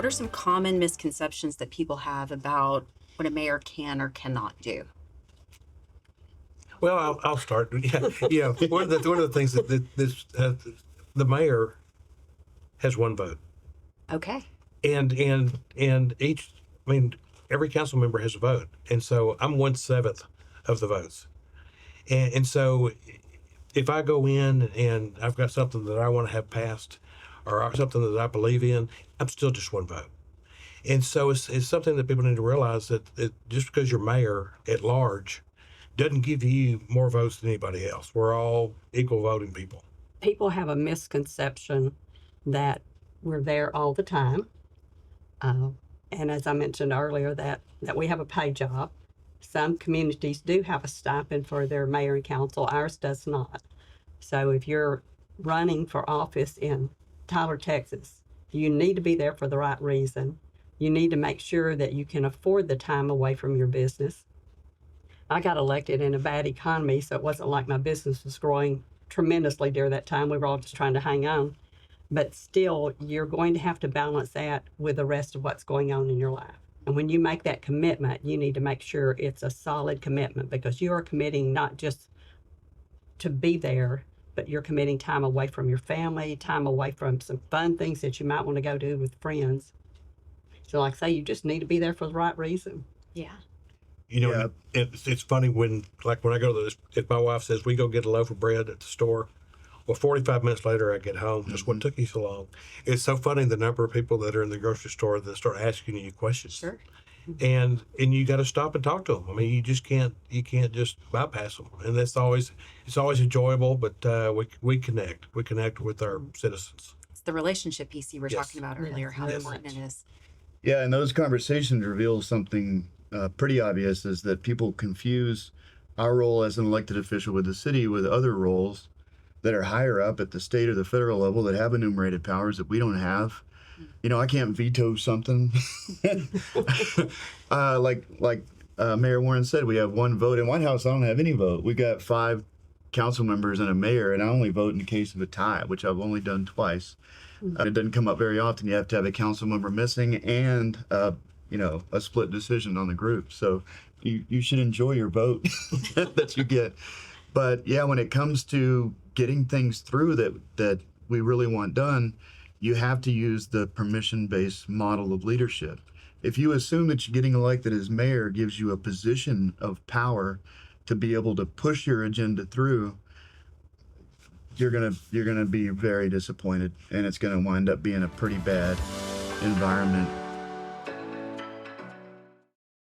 what are some common misconceptions that people have about what a mayor can or cannot do? Well, I'll start. Yeah. One of the things that the mayor has one vote, Okay. and every council member has a vote, and so I'm 1/7 of the votes, and so if I go in and I've got something that I want to have passed, or something that I believe in, I'm still just one vote. And so it's something that people need to realize that just because you're mayor at large doesn't give you more votes than anybody else. We're all equal voting people. People have a misconception that we're there all the time. And as I mentioned earlier, that we have a pay job. Some communities do have a stipend for their mayor and council. Ours does not. So if you're running for office in Tyler, Texas, you need to be there for the right reason. You need to make sure that you can afford the time away from your business. I got elected in a bad economy, so it wasn't like my business was growing tremendously during that time. We were all just trying to hang on. But still, you're going to have to balance that with the rest of what's going on in your life. And when you make that commitment, you need to make sure it's a solid commitment, because you are committing not just to be there, but you're committing time away from your family, time away from some fun things that you might want to go do with friends. So like I say, you just need to be there for the right reason. Yeah. You know, Yeah. it's funny when I go to this, if my wife says we go get a loaf of bread at the store, well, 45 minutes later I get home. Just what took you so long? It's so funny the number of people that are in the grocery store that start asking you questions. Sure. And you got to stop and talk to them. I mean, you can't just bypass them. And it's always enjoyable. But we connect with our citizens. It's the relationship piece you were Yes. talking about earlier, how Yes. important it is. Yeah, and those conversations reveal something pretty obvious, is that people confuse our role as an elected official with the city with other roles that are higher up at the state or the federal level that have enumerated powers that we don't have. You know, I can't veto something. Like Mayor Warren said, we have one vote. In Whitehouse, I don't have any vote. We got 5 council members and a mayor, and I only vote in the case of a tie, which I've only done twice. It doesn't come up very often. You have to have a council member missing and a split decision on the group. So you should enjoy your vote that you get. But yeah, when it comes to getting things through that we really want done, you have to use the permission-based model of leadership. If you assume that getting elected as mayor gives you a position of power to be able to push your agenda through, you're gonna be very disappointed, and it's gonna wind up being a pretty bad environment